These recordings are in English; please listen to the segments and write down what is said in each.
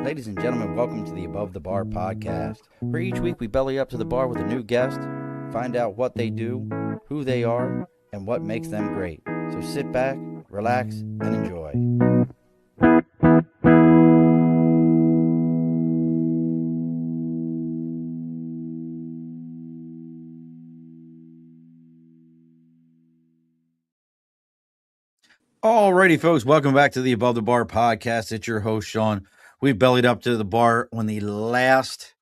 Ladies and gentlemen, welcome to the Above the Bar podcast, where each week we belly up to the bar with a new guest, find out what they do, who they are, and what makes them great. So sit back, relax, and enjoy. Alrighty, folks, welcome back to the Above the Bar podcast. It's your host, Sean. We've bellied up to the bar on the last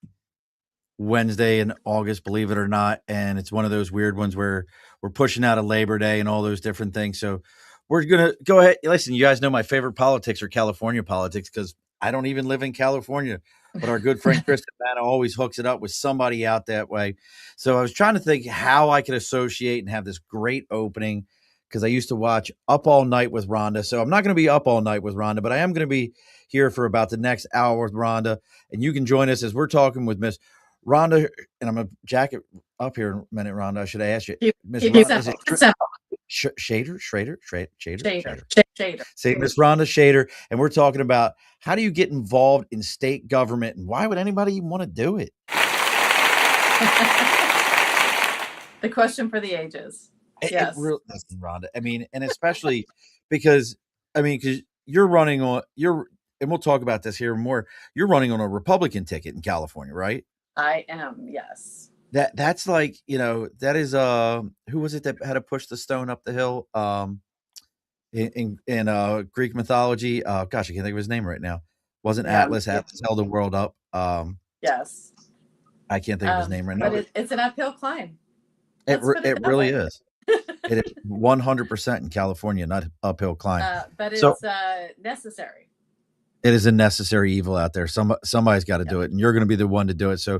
Wednesday in August, believe it or not. And it's one of those weird ones where we're pushing out of Labor Day and all those different things. So we're going to go ahead. Listen, you guys know my favorite politics are California politics because I don't even live in California. But our good friend Kristen Manna always hooks it up with somebody out that way. So I was trying to think how I could associate and have this great opening because I used to watch Up All Night with Rhonda. So I'm not going to be up all night with Rhonda, but I am going to be here for about the next hour with Rhonda. And you can join us as we're talking with Miss Rhonda. And I'm going to jack it up here in a minute, Rhonda. I should have asked you. Miss Rhonda, is it Shader? Say Miss Rhonda Shader. And we're talking about how do you get involved in state government and why would anybody even want to do it? The question for the ages. Yes. Listen, Rhonda. I mean, and especially because you're running on and we'll talk about this here more. You're running on a Republican ticket in California, right? I am, yes. That's like, that is who was it that had to push the stone up the hill? In Greek mythology. Gosh, I can't think of his name right now. Wasn't Atlas. Atlas held the world up. Yes. I can't think of his name right now. But it's an uphill climb. It really is. It is 100% in California, not uphill climb. But it's necessary. It is a necessary evil out there. Somebody's got to do it, and you're going to be the one to do it. So,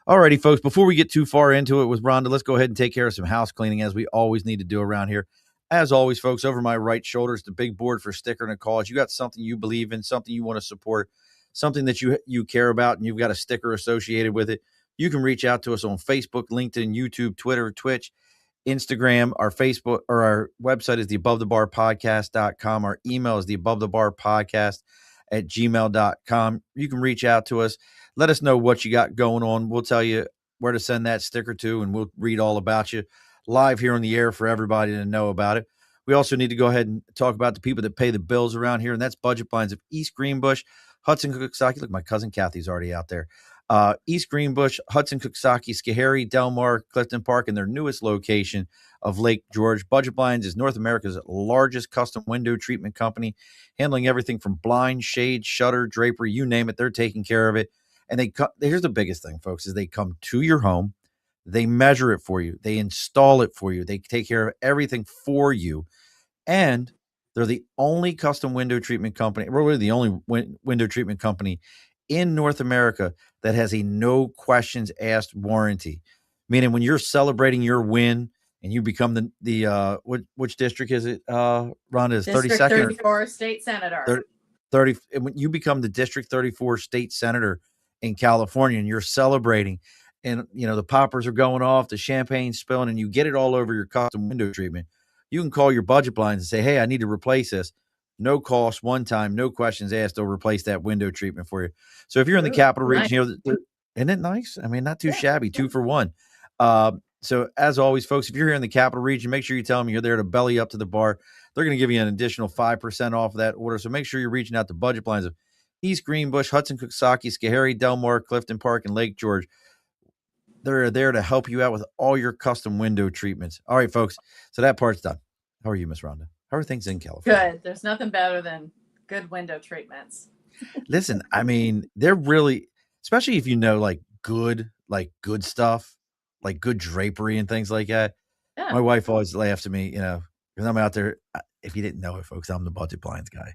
alrighty, folks, before we get too far into it with Rhonda, let's go ahead and take care of some house cleaning, as we always need to do around here. As always, folks, over my right shoulder is the big board for sticker and a cause. You got something you believe in, something you want to support, something that you care about, and you've got a sticker associated with it. You can reach out to us on Facebook, LinkedIn, YouTube, Twitter, Twitch, Instagram. Our Facebook or our website is theabovethebarpodcast.com. Our email is theabovethebarpodcast@gmail.com. You can reach out to us. Let us know what you got going on. We'll tell you where to send that sticker to, and we'll read all about you live here on the air for everybody to know about it. We also need to go ahead and talk about the people that pay the bills around here, and that's Budget Blinds of East Greenbush, Hudson, Coxsackie. Look, my cousin Kathy's already out there. East Greenbush, Hudson, Coxsackie, Schoharie, Del Mar, Clifton Park, and their newest location of Lake George. Budget Blinds is North America's largest custom window treatment company, handling everything from blind, shade, shutter, drapery, you name it. They're taking care of it. And here's the biggest thing, folks, is they come to your home. They measure it for you. They install it for you. They take care of everything for you. And they're the only custom window treatment company, really the only window treatment company in North America that has a no questions asked warranty. Meaning when you're celebrating your win and you become which district is it? Rhonda, is 32nd? 34 state senator. 30. When you become the District 34 state senator in California and you're celebrating and, the poppers are going off, the champagne's spilling, and you get it all over your custom window treatment, you can call your Budget Blinds and say, hey, I need to replace this. No cost, one time, no questions asked. They'll replace that window treatment for you. So if you're in the capital region, isn't it nice? I mean, not too shabby, 2 for 1. So as always, folks, if you're here in the capital region, make sure you tell them you're there to belly up to the bar. They're going to give you an additional 5% off of that order. So make sure you're reaching out to Budget Blinds of East Greenbush, Hudson, Coxsackie, Schoharie, Del Mar, Clifton Park, and Lake George. They're there to help you out with all your custom window treatments. All right, folks. So that part's done. How are you, Miss Rhonda? How are things in California? Good. There's nothing better than good window treatments. Listen, I mean, they're really, especially if good stuff, like good drapery and things like that. Yeah. My wife always laughs at me, because I'm out there. If you didn't know it, folks, I'm the Budget Blinds guy.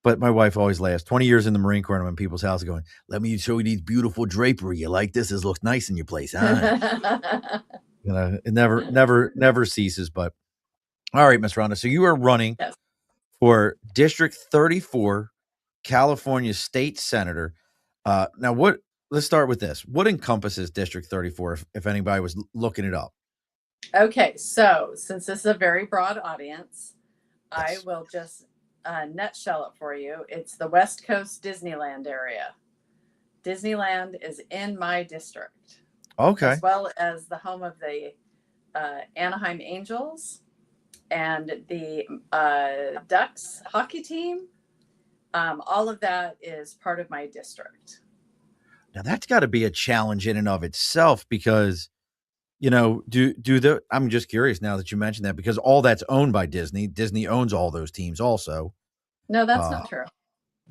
But my wife always laughs. 20 years in the Marine Corps, I'm in people's houses going, let me show you these beautiful drapery. You like this? This looks nice in your place, huh? It never ceases. But all right, Miss Rhonda. So you are running for District 34, California State Senator. Now, let's start with this. What encompasses District 34, if anybody was looking it up? Okay, so since this is a very broad audience, I will just nutshell it for you, it's the West Coast Disneyland area. Disneyland is in my district, Okay. as well as the home of the Anaheim Angels and the Ducks hockey team. All of that is part of my district. Now that's got to be a challenge in and of itself because I'm just curious now that you mentioned that because all that's owned by Disney. Disney owns all those teams also. No, that's Uh not true.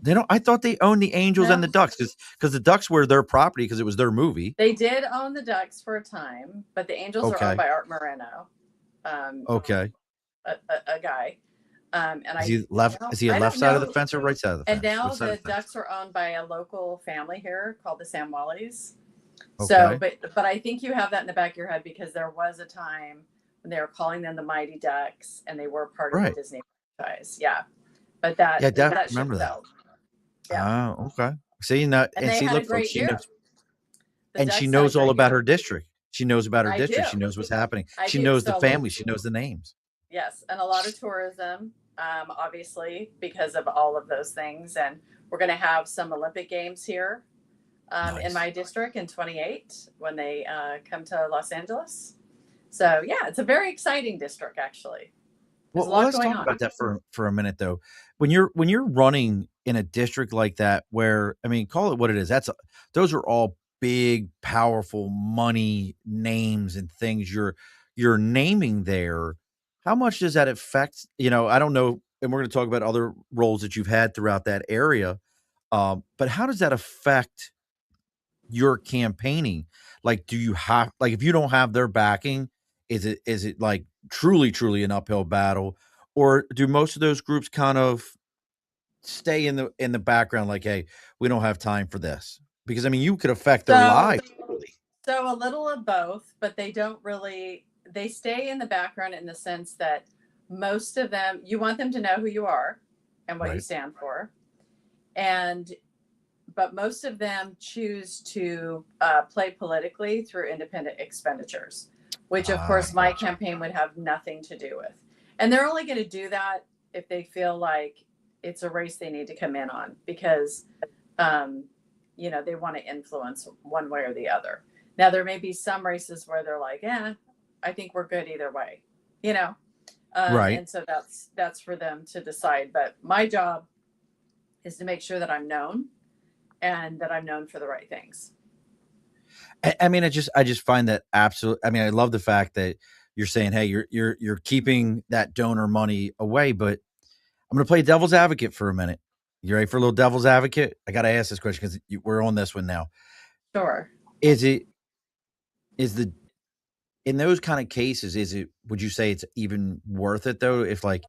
they don't I thought they owned the Angels and No, the Ducks because the Ducks were their property because it was their movie. they did own the Ducks for a time, but the Angels are owned Okay. by Art Moreno, um, Okay. a guy. And Is he left now, is he a I left don't side of the know. fence or right side of the And fence? now What side the of the fence? Ducks are owned by a local family here called the Samwallis. So, Okay. but I think you have that in the back of your head because there was a time when they were calling them the Mighty Ducks, and they were part of the Right. Disney franchise. Yeah, but Yeah, I definitely that ship remember that. sailed. Yeah, Okay. See, now and and they see, had a look, folks, great year. The she Ducks had a knows all great about year. her district. She knows about her I do. district. She knows what's happening. I She do. knows the So family. She knows the names. yes, and a lot of tourism, obviously because of all of those things. And we're going to have some Olympic Games here in Nice. my district in 28 when they come to Los Angeles. So yeah, it's a very exciting district actually. There's a Well, lot let's going talk on. about that for a minute though. When you're running in a district like that, where I mean, call it what it is. Those are all big, powerful money names and things you're naming there. How much does that affect? I don't know, and we're going to talk about other roles that you've had throughout that area. But how does that affect your campaigning? Like, do you have like if you don't have their backing, is it like truly an uphill battle, or do most of those groups kind of stay in the background? Like, hey, we don't have time for this because I mean, you could affect their So lives. Really. so a little of both, but they don't really. They stay in the background in the sense that most of them, you want them to know who you are and what you Right. stand for, and but most of them choose to play politically through independent expenditures, which of course my Gotcha. campaign would have nothing to do with. And they're only going to do that if they feel like it's a race they need to come in on because, um, they want to influence one way or the other. Now, there may be some races where they're like, I think we're good either way, you know? Right. And so that's for them to decide. But my job is to make sure that I'm known and that I'm known for the right things. I mean, I just find that absolute. I mean, I love the fact that you're saying, hey, you're keeping that donor money away, but I'm going to play devil's advocate for a minute. You ready for a little devil's advocate? I got to ask this question because we're on this one now. Sure. Is it is the in those kind of cases? Would you say it's even worth it though? If like,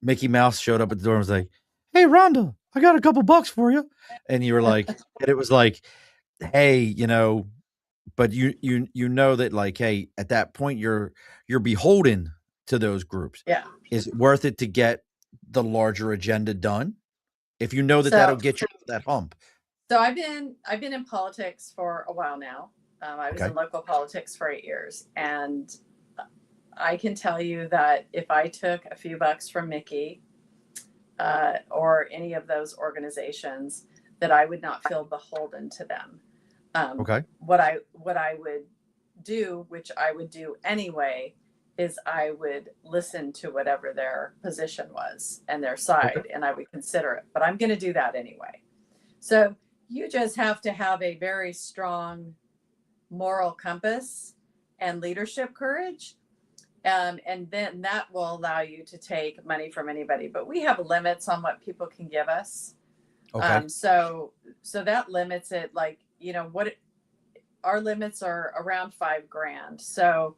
Mickey Mouse showed up at the door and was like, "Hey, Rhonda, I got a couple bucks for you," and you were like, and it was like, "Hey, but you know that like, hey, at that point you're beholden to those groups. Yeah. Is it worth it to get the larger agenda done if you know that that'll So get you over that hump? so I've been in politics for a while now. I was Okay. in local politics for 8 years, and I can tell you that if I took a few bucks from Mickey or any of those organizations, that I would not feel beholden to them. Okay. What I would do, which I would do anyway, is I would listen to whatever their position was and their Okay. side, and I would consider it. But I'm going to do that anyway. So you just have to have a very strong moral compass and leadership courage. And then that will allow you to take money from anybody. But we have limits on what people can give us. Okay. So that limits it. Like, our limits are around $5,000. So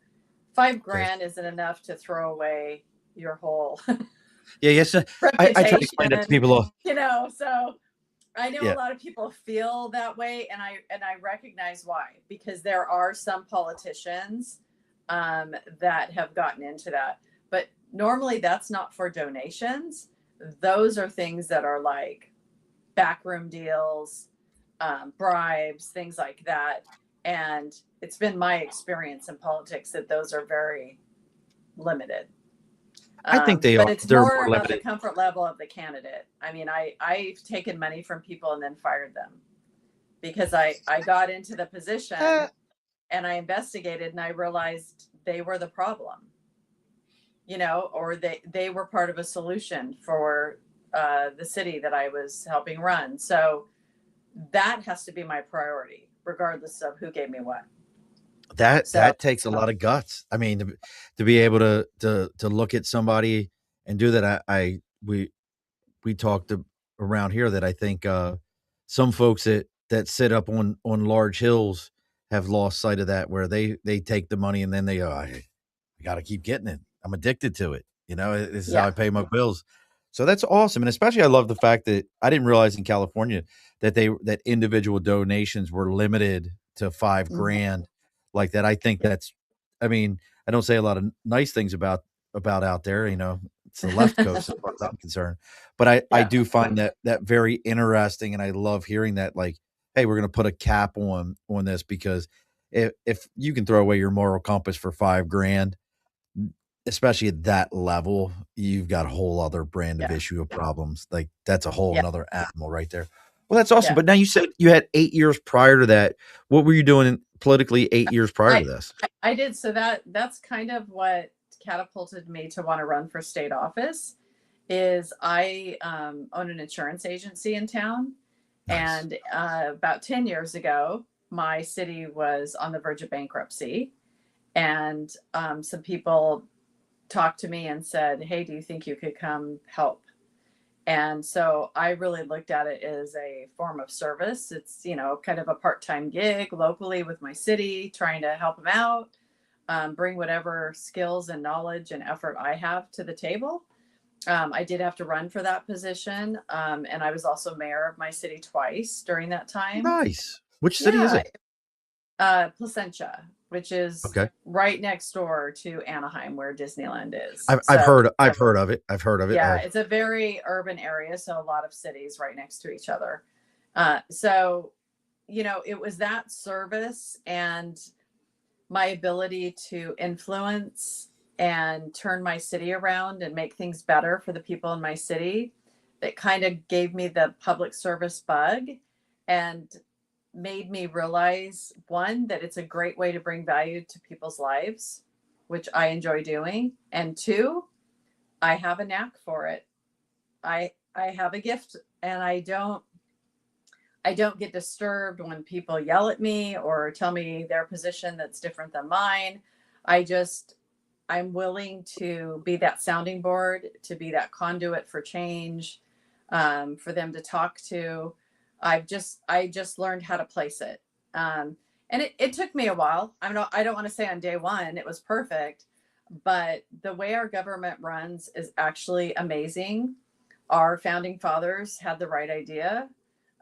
five Okay. grand isn't enough to throw away your whole Yeah. Yes. I try to explain that to reputation, people. so I know a Yeah. lot of people feel that way, and I recognize why, because there are some politicians that have gotten into that. But normally that's not for donations. Those are things that are like backroom deals, bribes, things like that. And it's been my experience in politics that those are very limited. I think they But are. it's They're more more about the limited. comfort level of the candidate. I mean, I've taken money from people and then fired them because I got into the Uh, position and I investigated and I realized they were the problem, or they were part of a solution for the city that I was helping run. So that has to be my priority, regardless of who gave me what. that So that takes a lot of guts. I mean, to be able to look at somebody and do that. We talked around here that I think some folks that sit up on large hills have lost sight of that, where they take the money and then they go, I got to keep getting it. I'm addicted to it. This is how yeah. I pay my bills. So that's awesome, and especially I love the fact that I didn't realize in California that individual donations were limited to five Mhm. grand like that. I think that's, I mean, I don't say a lot of nice things about out there. It's the left coast as far as I'm concerned, but I Yeah. do find that very interesting, and I love hearing that. Like, hey, we're going to put a cap on this because if you can throw away your moral compass for 5 grand, especially at that level, you've got a whole other brand of Yeah. issue of problems. Like that's a whole Yeah. another animal right there. Well, that's awesome. Yeah. But now you said you had 8 years prior to that. What were you doing politically 8 years prior to I this? I did. So that's kind of what catapulted me to want to run for state office. Is I own an insurance agency in town, Nice. and about 10 years ago, my city was on the verge of bankruptcy, and some people talked to me and said, "Hey, do you think you could come help?" And so I really looked at it as a form of service. It's, kind of a part time gig locally with my city, trying to help them out, bring whatever skills and knowledge and effort I have to the table. I did have to run for that position. And I was also mayor of my city twice during that time. Nice. Which city is Yeah. it? Placentia, which is Okay. right next door to Anaheim, where Disneyland is. I've So, heard of it. I've heard of it. yeah, it's a very urban area, so a lot of cities right next to each other. So, it was that service and my ability to influence and turn my city around and make things better for the people in my city that kind of gave me the public service bug and made me realize, one, that it's a great way to bring value to people's lives, which I enjoy doing, and two, I have a knack for it. I have a gift, and I don't get disturbed when people yell at me or tell me their position that's different than mine. I'm willing to be that sounding board, to be that conduit for change, for them to talk to. I just learned how to place it. And it took me a while. I don't want to say on day one it was perfect, but the way our government runs is actually amazing. Our founding fathers had the right idea.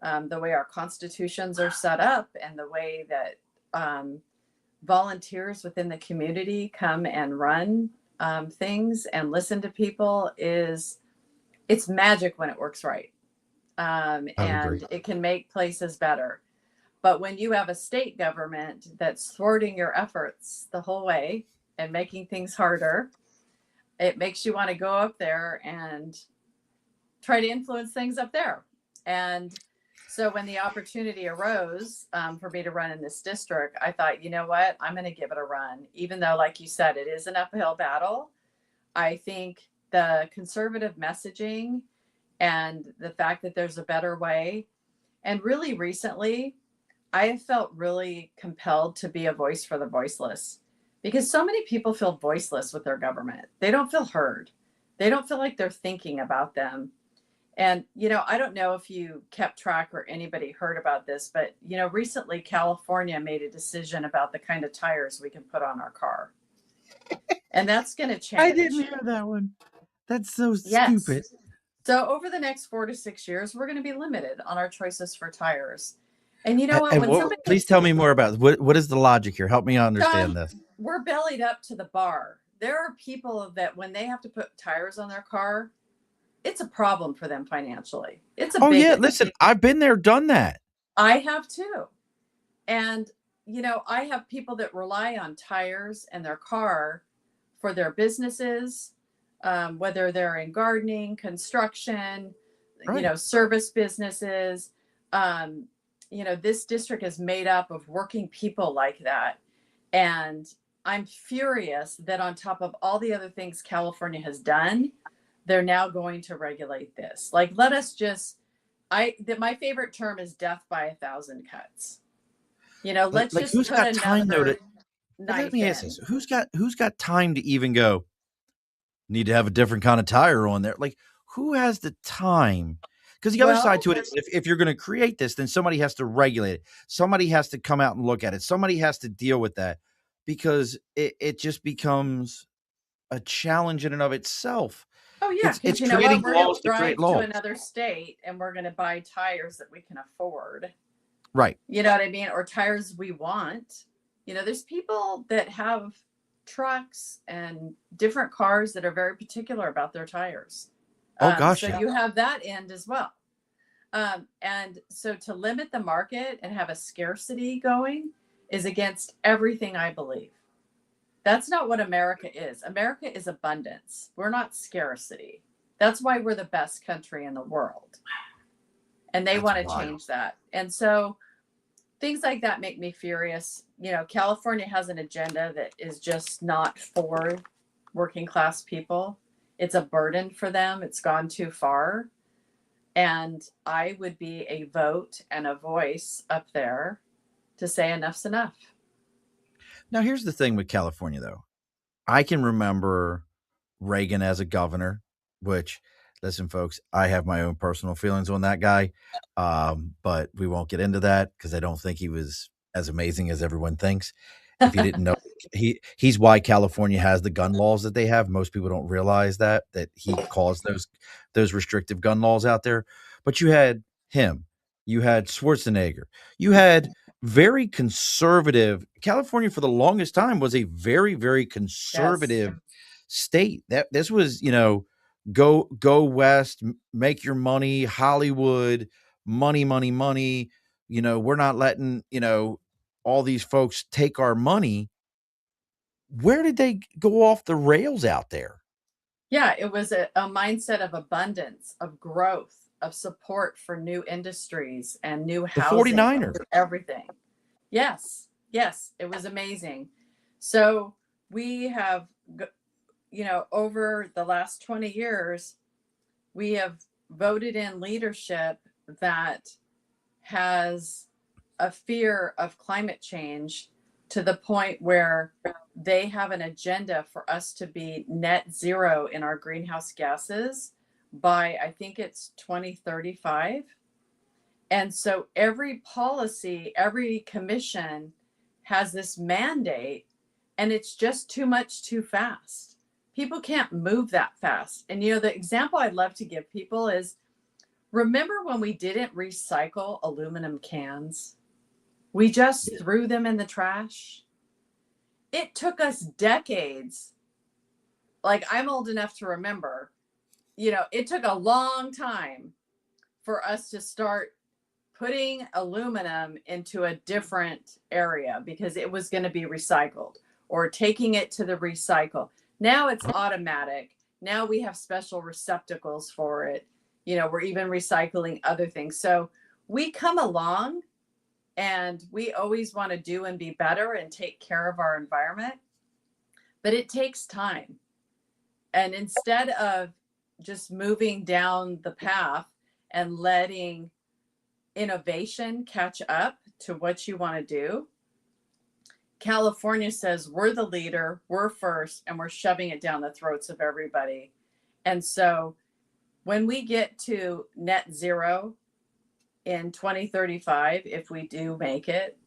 The way our constitutions are set up and the way that volunteers within the community come and run things and listen to people is it's magic when it works right. I would agree. And it can make places better. But when you have a state government that's thwarting your efforts the whole way and making things harder, it makes you want to go up there and try to influence things up there. And so when the opportunity arose for me to run in this district, I thought, you know what, I'm going to give it a run. Even though, like you said, it is an uphill battle. I think the conservative messaging and the fact that there's a better way. And really recently, I have felt really compelled to be a voice for the voiceless because so many people feel voiceless with their government. They don't feel heard. They don't feel like they're thinking about them. And, I don't know if you kept track or anybody heard about this, but, recently California made a decision about the kind of tires we can put on our car. And that's going to I didn't change. hear that one. That's so Yes. stupid. So over the next 4 to 6 years, we're going to be limited on our choices for tires. And you know what? And When what, somebody, please tell me more about what is the logic here? Help me John, understand this. we're bellied up to the bar. There are people that when they have to put tires on their car, it's a problem for them financially. It's a Oh big yeah, one. listen, I've been there, done that. I have too. And, I have people that rely on tires and their car for their businesses, whether they're in gardening, construction, Right. service businesses. Um, this district is made up of working people like that. And I'm furious that on top of all the other things California has done, they're now going to regulate this. Like, let us just, my favorite term is death by a thousand cuts. Let's Like just who's put got time though to another but let knife me ask in. this. Who's got time to even go, need to have a different kind of tire on there? Like, who has the time? Because the other side Well, to it is if you're going to create this, then somebody has to regulate it. Somebody has to come out and look at it. Somebody has to deal with that because it just becomes a challenge in and of itself. oh yeah, It's because you know what? creating We're going laws to to create drive to laws. another state and we're going to buy tires that we can afford. Right. You know what I mean? Or tires we want. There's people that have trucks and different cars that are very particular about their tires. Oh So gosh, yeah. you have that end as well. And so to limit the market and have a scarcity going is against everything I believe. That's not what America is. America is abundance. We're not scarcity. That's why we're the best country in the world. And they That's want to wild. change that. And so things like that make me furious. California has an agenda that is just not for working class people. It's a burden for them. It's gone too far. And I would be a vote and a voice up there to say enough's enough. Now here's the thing with California though. I can remember Reagan as a governor, which, listen, folks, I have my own personal feelings on that guy, but we won't get into that because I don't think he was as amazing as everyone thinks. If you didn't know, he's why California has the gun laws that they have. Most people don't realize that he caused those restrictive gun laws out there. But you had him, you had Schwarzenegger, you had very conservative. California for the longest time was a very, very Yes. conservative state. That this was, go west, make your money, Hollywood, money, money, money. We're not letting, all these folks take our money. Where did they go off the rails out there? Yeah, it was a mindset of abundance, of growth, of support for new industries and new The housing, 49ers. everything. Yes, yes, it was amazing. So we have, over the last 20 years, we have voted in leadership that has a fear of climate change to the point where they have an agenda for us to be net zero in our greenhouse gases by, I think it's 2035. And so every policy, every commission has this mandate, and it's just too much too fast. People can't move that fast. And the example I'd love to give people is, remember when we didn't recycle aluminum cans? We just threw them in the trash. It took us decades. Like, I'm old enough to remember, it took a long time for us to start putting aluminum into a different area because it was going to be recycled, or taking it to the recycle. Now it's automatic. Now we have special receptacles for it. We're even recycling other things. So we come along, and we always want to do and be better and take care of our environment, but it takes time. And instead of just moving down the path and letting innovation catch up to what you want to do, California says we're the leader, we're first, and we're shoving it down the throats of everybody. And so when we get to net zero in 2035, if we do make it,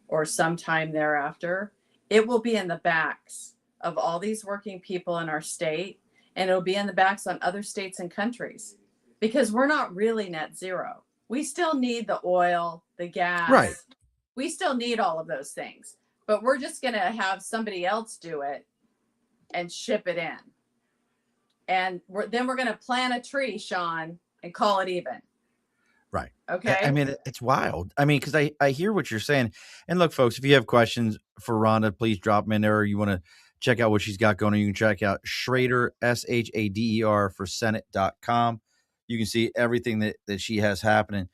or sometime thereafter, it will be in the backs of all these working people in our state, and it'll be in the backs on other states and countries, because we're not really net zero. We still need the oil, the Right. gas. We still need all of those things, but we're just going to have somebody else do it and ship it in. And then we're going to plant a tree, Sean, and call it even. Right. I Okay. mean, it's wild. I mean, because I hear what you're saying. And look, folks, if you have questions for Rhonda, please drop them in there. Or you want to check out what she's got going on. You can check out Schrader, Shader for Senate.com. You can see everything that she has happening.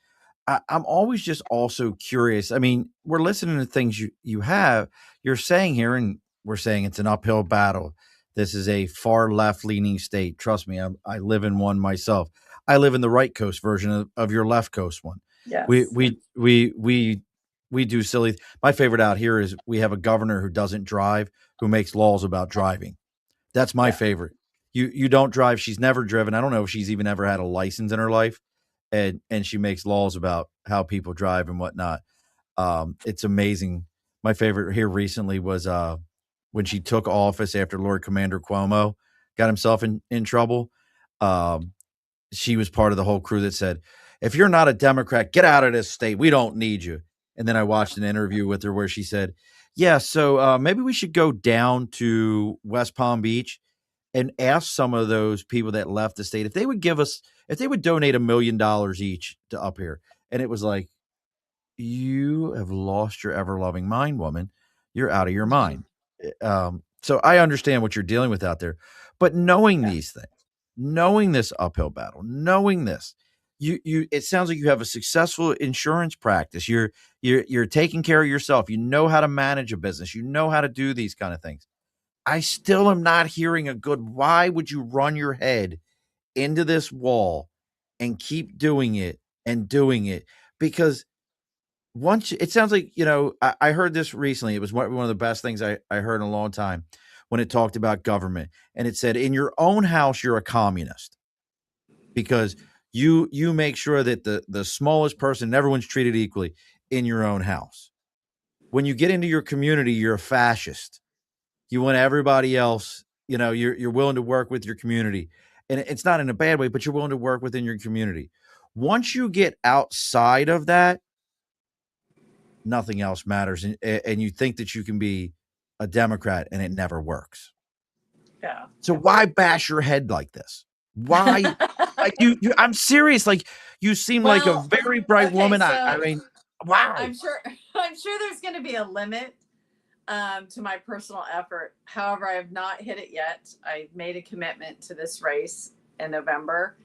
I'm always just also curious. I mean, we're listening to things you're saying here, and we're saying it's an uphill battle. This is a far left leaning state. Trust me, I live in one myself. I live in the right coast version of your left coast one. We Yes. we we we we do silly. My favorite out here is we have a governor who doesn't drive, who makes laws about driving. That's my Yeah. favorite. You don't drive. She's never driven. I don't know if she's even ever had a license in her life, and she makes laws about how people drive and whatnot. It's amazing. My favorite here recently was when she took office after Lord Commander Cuomo got himself in trouble. Um, she was part of the whole crew that said, "If you're not a Democrat, get out of this state. We don't need you." And then I watched an interview with her where she said, "Yeah, so maybe we should go down to West Palm Beach and ask some of those people that left the state if they would donate $1 million each to up here." And it was like, you have lost your ever loving mind, woman. You're out of your Mhm. mind. So I understand what you're dealing with out there, but knowing Yeah. these things, knowing this uphill battle, knowing this, it sounds like you have a successful insurance practice. You're taking care of yourself. You know how to manage a business. You know how to do these kind of things. I still am not hearing a good. Why would you run your head into this wall and keep doing it and doing it? Because it sounds like, I heard this recently. It was one of the best things I heard in a long time when it talked about government. And it said, in your own house, you're a communist because you make sure that the smallest person and everyone's treated equally in your own house. When you get into your community, you're a fascist. You want everybody else, you're willing to work with your community. And it's not in a bad way, but you're willing to work within your community. Once you get outside of that, nothing else matters. And you think that you can be a Democrat and it never works. Yeah. So why bash your head like this? Why? Like I'm serious. Like you seem like a Well, very bright okay, woman. I so mean, why? I'm sure there's going to be a limit to my personal effort. However, I have not hit it yet. I made a commitment to this race in November,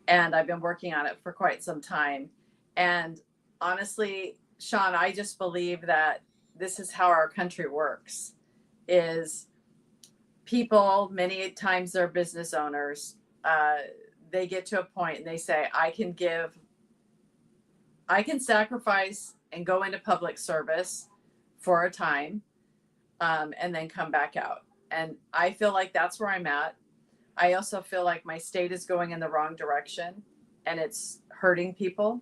and I've been working on it for quite some time. And honestly, Sean, I just believe that this is how our country works. Is people, many times they're business owners, they get to a point and they say, I can sacrifice and go into public service for a time, and then come back out. And I feel like that's where I'm at. I also feel like my state is going in the wrong direction and it's hurting people.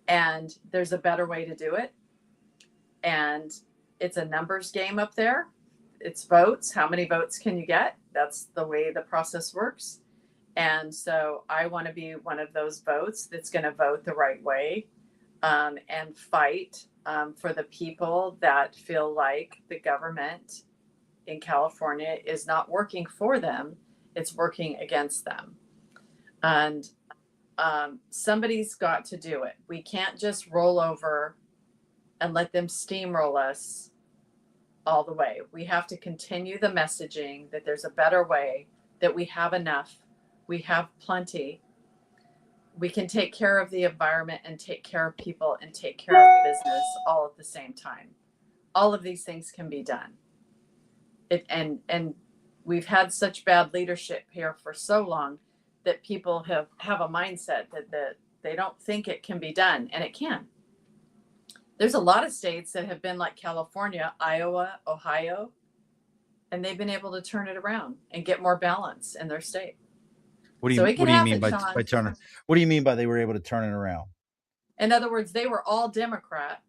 And there's a better way to do it. And it's a numbers game up there. It's votes. How many votes can you get? That's the way the process works. And so I want to be one of those votes that's going to vote the right way, and fight, for the people that feel like the government in California is not working for them, it's working against them. And somebody's got to do it. We can't just roll over and let them steamroll us all the way. We have to continue the messaging that there's a better way, that we have enough, we have plenty. We can take care of the environment and take care of people and take care of business all at the same time. All of these things can be done. And we've had such bad leadership here for so long that people have a mindset that they don't think it can be done, and it can. There's a lot of states that have been like California, Iowa, Ohio, and they've been able to turn it around and get more balance in their state. So it What can do you mean happen, by Sean. turning? What do you mean by they were able to turn it around? In other words, they were all Democrat,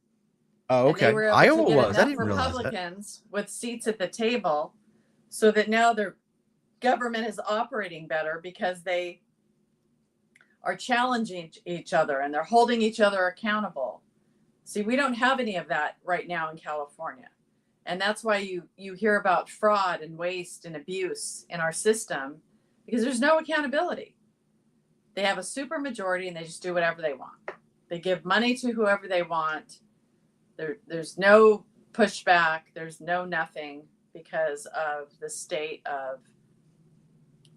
Oh, and they okay. were able to Iowa get was. I enough didn't realize that. Republicans with seats at the table so that now their government is operating better because they are challenging each other and they're holding each other accountable. See, we don't have any of that right now in California. And that's why you hear about fraud and waste and abuse in our system, because there's no accountability. They have a super majority and they just do whatever they want. They give money to whoever they want. There's no pushback. There's no nothing because of the state of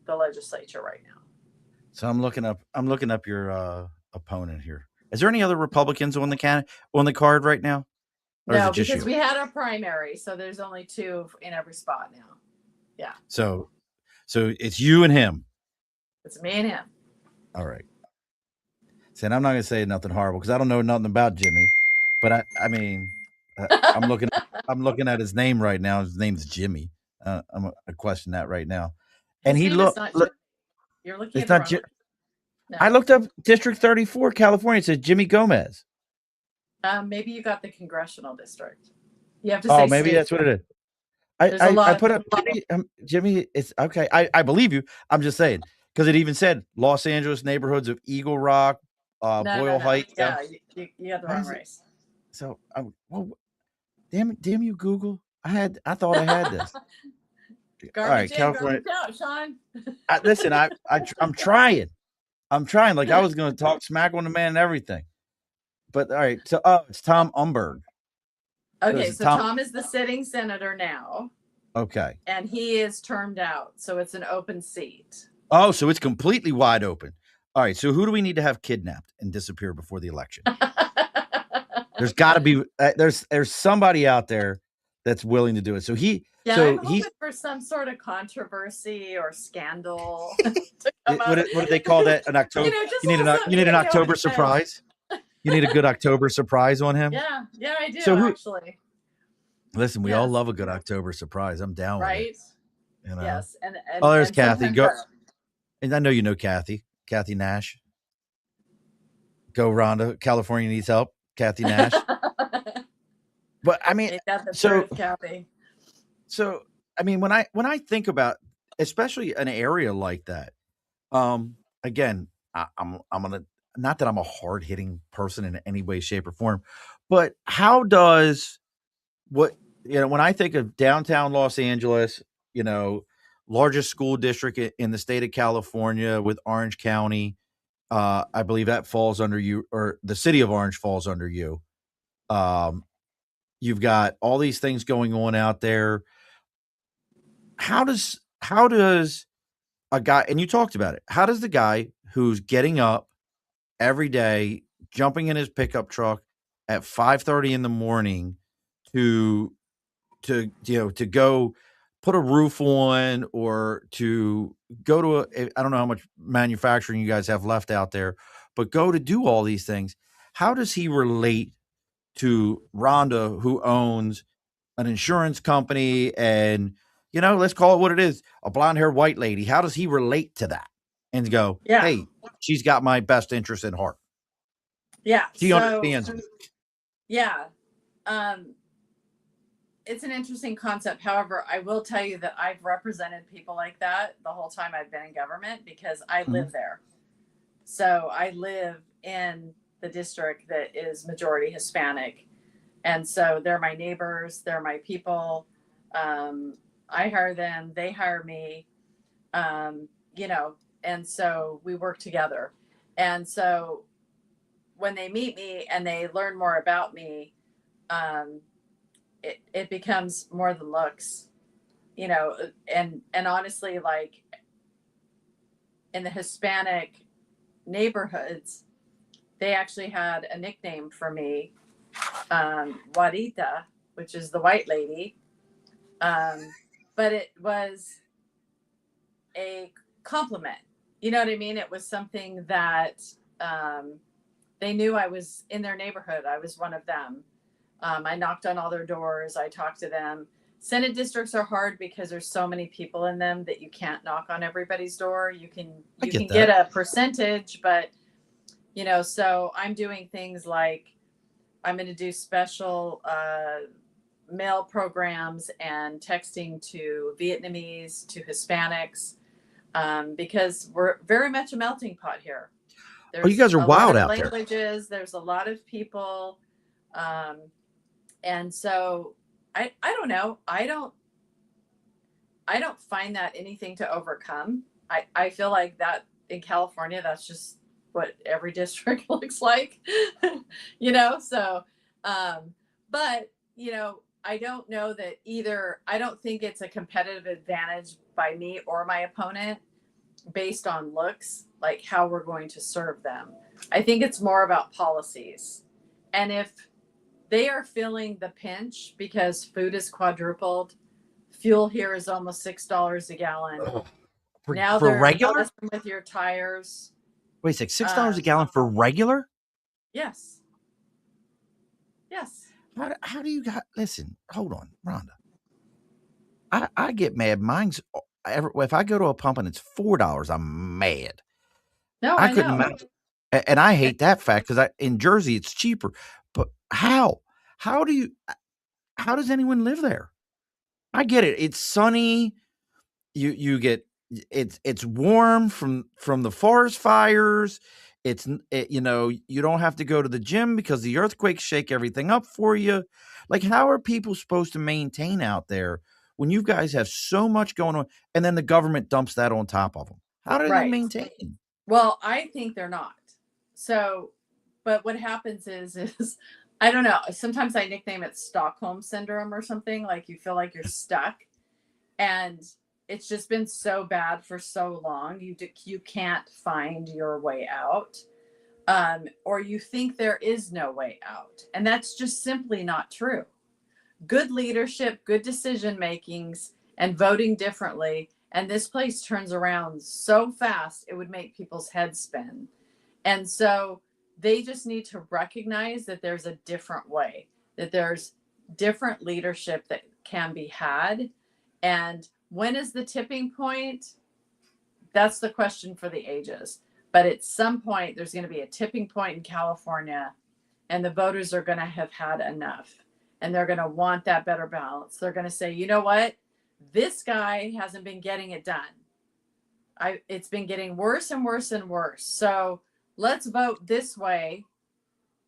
the legislature right now. So I'm looking up your opponent here. Is there any other Republicans on the card right now, or is No, it just because you? we had a primary, so there's only 2 in every spot now. Yeah, So it's you and him. it's me and him. All right. Saying I'm not gonna say nothing horrible because I don't know nothing about Jimmy, but I mean, I'm looking at his name right now. His name's Jimmy. I question that right now, and His he name is not Jimmy. look. You're looking It's at the not. wrong. No, I looked up District 34, California. It says Jimmy Gomez. maybe you got the congressional district. You have to Oh, say maybe state. that's what it is. There's a I lot put of up Jimmy. Jimmy, it's okay. I believe you. I'm just saying because it even said Los Angeles neighborhoods of Eagle Rock, no. Boyle Heights. Yeah, you got the Why wrong is it? race. So, well, damn you, Google. I thought I had this. All right, Garbage in, California. garbage out, Sean. Listen, I'm trying. I'm trying. Like I was going to talk smack on the man and everything. But all right, so it's Tom Umberg. Okay, Is it so Tom? Tom is the sitting senator now, Okay. and he is termed out, so it's an open seat. Oh, so it's completely wide open. All right. So who do we need to have kidnapped and disappear before the election? There's got to be there's somebody out there that's willing to do it. So Yeah, I'm hoping for some sort of controversy or scandal to come what up. do they call that? An October? Just You need an October surprise. You need a good October surprise on him. Yeah, I do actually. Listen, we all love a good October surprise. I'm down with it. You know? Yes, and there's Kathy. Go, and I know you know Kathy Nash. Go, Rhonda. California needs help. Kathy Nash. But I mean, Kathy. So I mean, when I think about, especially an area like that, again, I'm gonna, not that I'm a hard hitting person in any way, shape, or form, but how does when I think of downtown Los Angeles, largest school district in the state of California with Orange County, I believe that falls under you, or the city of Orange falls under you. You've got all these things going on out there. How does a guy, and you talked about it, how does the guy who's getting up every day, jumping in his pickup truck at 5:30 in the morning to go put a roof on, or to go to I don't know how much manufacturing you guys have left out there, but go to do all these things, how does he relate to Rhonda, who owns an insurance company, and let's call it what it is, a blonde-haired white lady? How does he relate to that and go, hey, she's got my best interest in heart? Yeah. She understands me. Yeah. It's an interesting concept. However, I will tell you that I've represented people like that the whole time I've been in government, because I live there. So I live in the district that is majority Hispanic. And so they're my neighbors, they're my people. I hire them, they hire me, and so we work together. And so when they meet me and they learn more about me, it becomes more than looks, and honestly, like in the Hispanic neighborhoods, they actually had a nickname for me, Juanita, which is the white lady. But it was a compliment. You know what I mean? It was something that they knew I was in their neighborhood. I was one of them. I knocked on all their doors. I talked to them. Senate districts are hard because there's so many people in them that you can't knock on everybody's door. You can get a percentage, but so I'm doing things like I'm going to do special mail programs and texting to Vietnamese, to Hispanics, because we're very much a melting pot here. You guys are wild out there. Languages, there's a lot of people. And so I don't know. I don't find that anything to overcome. I feel like that in California, that's just what every district looks like, so, but, I don't know that either. I don't think it's a competitive advantage by me or my opponent based on looks, like how we're going to serve them. I think it's more about policies. And if they are feeling the pinch because food is quadrupled, fuel here is almost $6 a gallon. Oh, Now for they're regular? messing with your tires. Wait a sec, $6 a Um, gallon for regular? yes, yes. How do you got? Listen, hold on, Rhonda. I get mad. Mine's if I go to a pump and it's $4, I'm mad. No, I I couldn't know. imagine, and I hate that fact because I in Jersey it's cheaper. But how? How do you? How does anyone live there? I get it. It's sunny. You get it's warm from the forest fires. You don't have to go to the gym because the earthquakes shake everything up for you. Like, how are people supposed to maintain out there when you guys have so much going on, and then the government dumps that on top of them? How do they Right. maintain? Well, I think they're not. So, but what happens is I don't know. Sometimes I nickname it Stockholm syndrome or something. Like you feel like you're stuck, and it's just been so bad for so long. You can't find your way out, or you think there is no way out, and that's just simply not true. Good leadership, good decision makings, and voting differently. And this place turns around so fast, it would make people's heads spin. And so they just need to recognize that there's a different way, that there's different leadership that can be had. And when is the tipping point? That's the question for the ages. But at some point, there's going to be a tipping point in California, and the voters are going to have had enough. And they're going to want that better balance. They're going to say, you know what? This guy hasn't been getting it done. It's been getting worse and worse and worse. So let's vote this way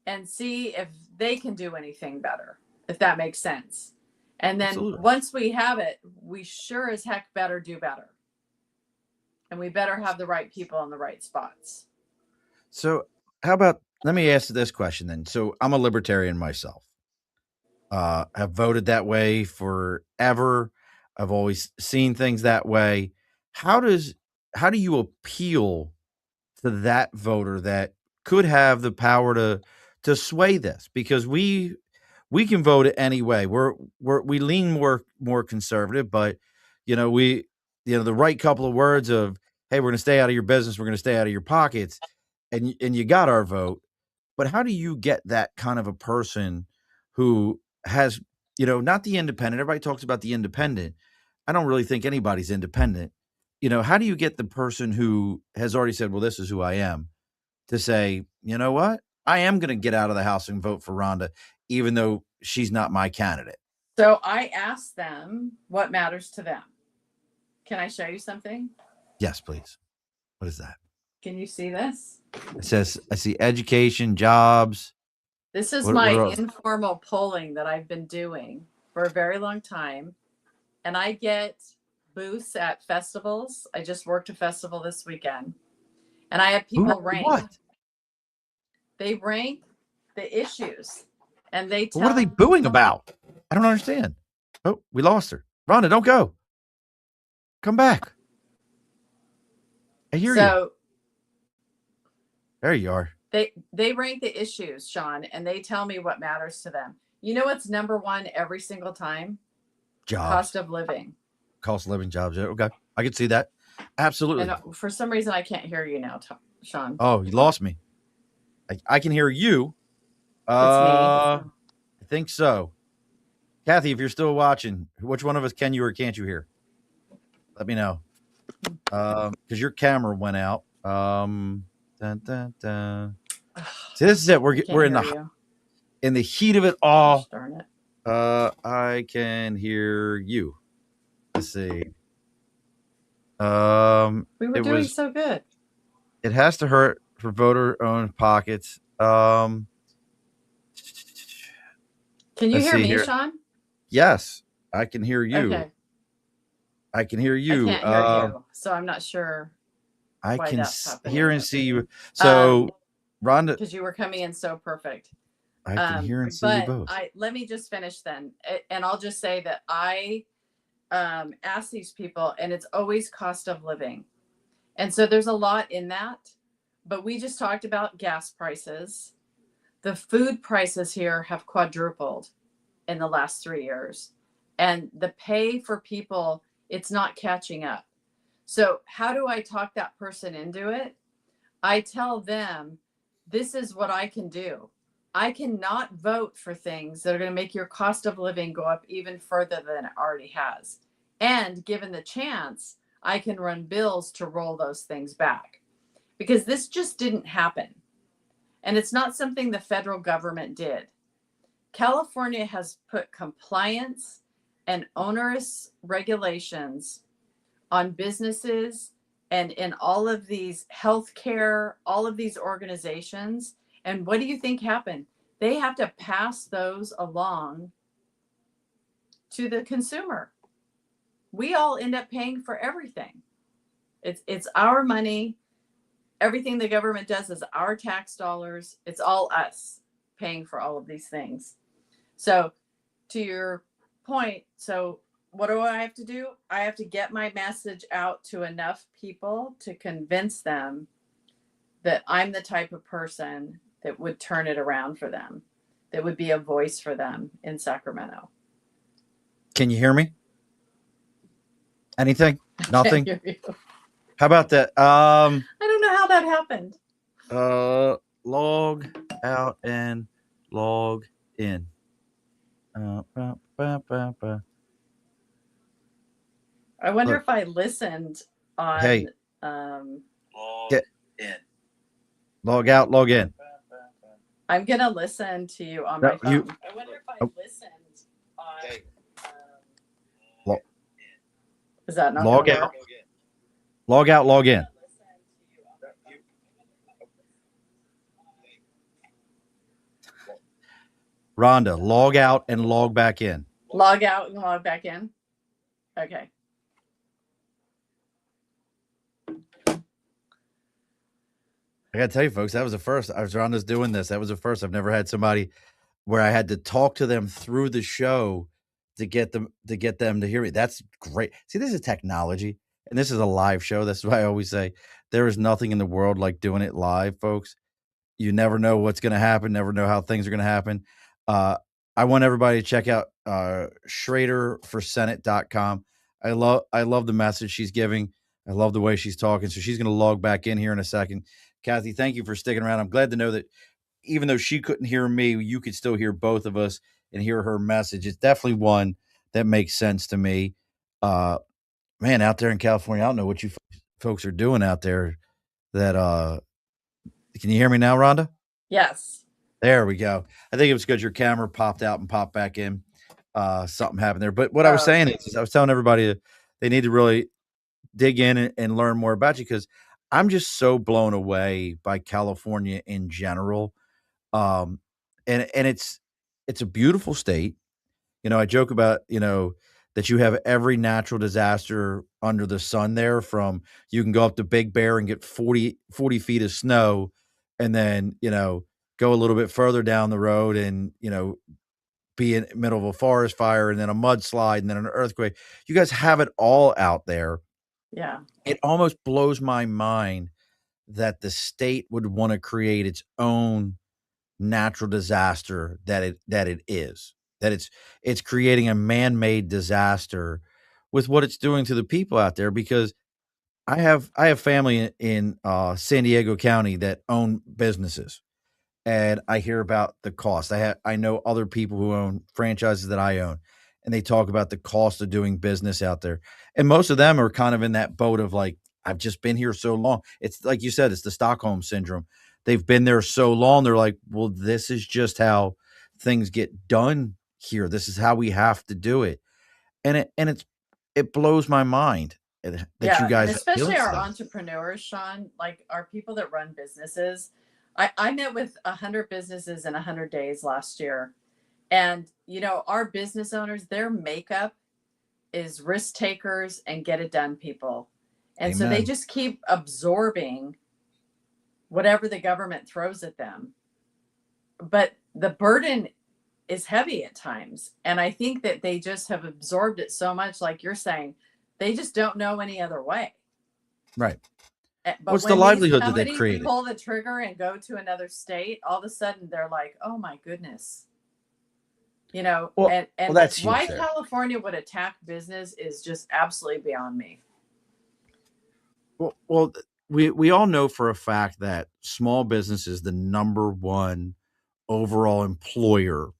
and see if they can do anything better, if that makes sense. And then Absolutely. once we have it, we sure as heck better do better. And we better have the right people in the right spots. So, how about let me ask this question then? So, I'm a libertarian myself. Have voted that way forever. I've always seen things that way. How does how do you appeal to that voter that could have the power to sway this? Because we can vote it any way. We lean more conservative, but we the right couple of words of, hey, we're going to stay out of your business, we're going to stay out of your pockets, and you got our vote. But how do you get that kind of a person who has, not the independent? Everybody talks about the independent. I don't really think anybody's independent. How do you get the person who has already said, well, this is who I am, to say, you know what? I am going to get out of the house and vote for Rhonda, even though she's not my candidate. So I asked them what matters to them. Can I show you something? Yes, please. What is that? Can you see this? It says, I see education, jobs. This is What my else? informal polling that I've been doing for a very long time. And I get booths at festivals. I just worked a festival this weekend. And I have people rank. What? They rank the issues. And they What are they tell booing about? I don't understand. Oh, we lost her. Rhonda, don't go. Come back. I hear you. so There you are. they rank the issues, Sean, and they tell me what matters to them. You know what's number one every single time? Jobs. Cost of living. Cost of living, jobs. Okay. I can see that. Absolutely. And for some reason, I can't hear you now, Sean. Oh, you lost me. I can hear you. It's me. I think so. Kathy, if you're still watching, which one of us can you or can't you hear? Let me know. Because your camera went out. Dun, dun, dun. See, this is it. We're in the heat of it all. Gosh, darn it. I can hear you. Let's see. We were doing so good. It has to hurt for voter-owned pockets. Can you hear me, here. Sean? Yes, I can hear you. Okay. I can hear you. I can't hear you, so I'm not sure. I why can that's happening. hear and see you. So, Rhonda, because you were coming in so perfect. I can hear and see you But both. let me just finish then, and I'll just say that I ask these people, and it's always cost of living, and so there's a lot in that. But we just talked about gas prices. The food prices here have quadrupled in the last 3 years, and the pay for people, it's not catching up. So how do I talk that person into it? I tell them, this is what I can do. I cannot vote for things that are going to make your cost of living go up even further than it already has. And given the chance, I can run bills to roll those things back, because this just didn't happen. And it's not something the federal government did. California has put compliance and onerous regulations on businesses and in all of these healthcare, all of these organizations. And what do you think happened? They have to pass those along to the consumer. We all end up paying for everything. It's our money. Everything the government does is our tax dollars. It's all us paying for all of these things. So to your point, so what do I have to do? I have to get my message out to enough people to convince them that I'm the type of person that would turn it around for them, that would be a voice for them in Sacramento. Can you hear me? Anything? I can't Nothing? hear you. How about that? I don't know how that happened. Log out and log in. I wonder if I listened on. Hey. Log in. Log out, log in. I'm gonna listen to you on my phone. I wonder if I listened on. Is that not log out? Log out, log in. Rhonda, log out and log back in. Log out and log back in. Okay. I gotta tell you, folks, that was the first. As Rhonda's doing this, that was the first. I've never had somebody where I had to talk to them through the show to get them to hear me. That's great. See, this is technology, and this is a live show. That's why I always say there is nothing in the world like doing it live, folks. You never know what's going to happen. Never know how things are going to happen. I want everybody to check out ShaderForSenate.com. I love the message she's giving. I love the way she's talking. So she's going to log back in here in a second. Kathy, thank you for sticking around. I'm glad to know that even though she couldn't hear me, you could still hear both of us and hear her message. It's definitely one that makes sense to me. Man, out there in California, I don't know what you folks are doing out there. That can you hear me now, Rhonda? Yes. There we go. I think it was because your camera popped out and popped back in. Something happened there. But what I was saying is I was telling everybody they need to really dig in and learn more about you, because I'm just so blown away by California in general. And it's a beautiful state. You know, I joke about, that you have every natural disaster under the sun there. From you can go up to Big Bear and get 40 feet of snow, and then, go a little bit further down the road and, be in the middle of a forest fire, and then a mudslide, and then an earthquake. You guys have it all out there. Yeah. It almost blows my mind that the state would want to create its own natural disaster that it is. That it's creating a man-made disaster with what it's doing to the people out there, because I have family in San Diego County that own businesses, and I hear about the cost. I know other people who own franchises that I own, and they talk about the cost of doing business out there. And most of them are kind of in that boat of like, I've just been here so long. It's like you said, it's the Stockholm syndrome. They've been there so long. They're like, well, this is just how things get done here. This is how we have to do it. And it blows my mind that you guys, especially our entrepreneurs, Sean, like our people that run businesses. I met with 100 businesses in 100 days last year. And, our business owners, their makeup is risk takers and get it done people. And so they just keep absorbing whatever the government throws at them. But the burden is heavy at times. And I think that they just have absorbed it so much, like you're saying, they just don't know any other way. Right. But What's the when these livelihood that they've companies created? pull the trigger and go to another state, all of a sudden they're like, oh my goodness. Well, And that's huge why there. California would attack business is just absolutely beyond me. Well, we all know for a fact that small business is the number one overall employer.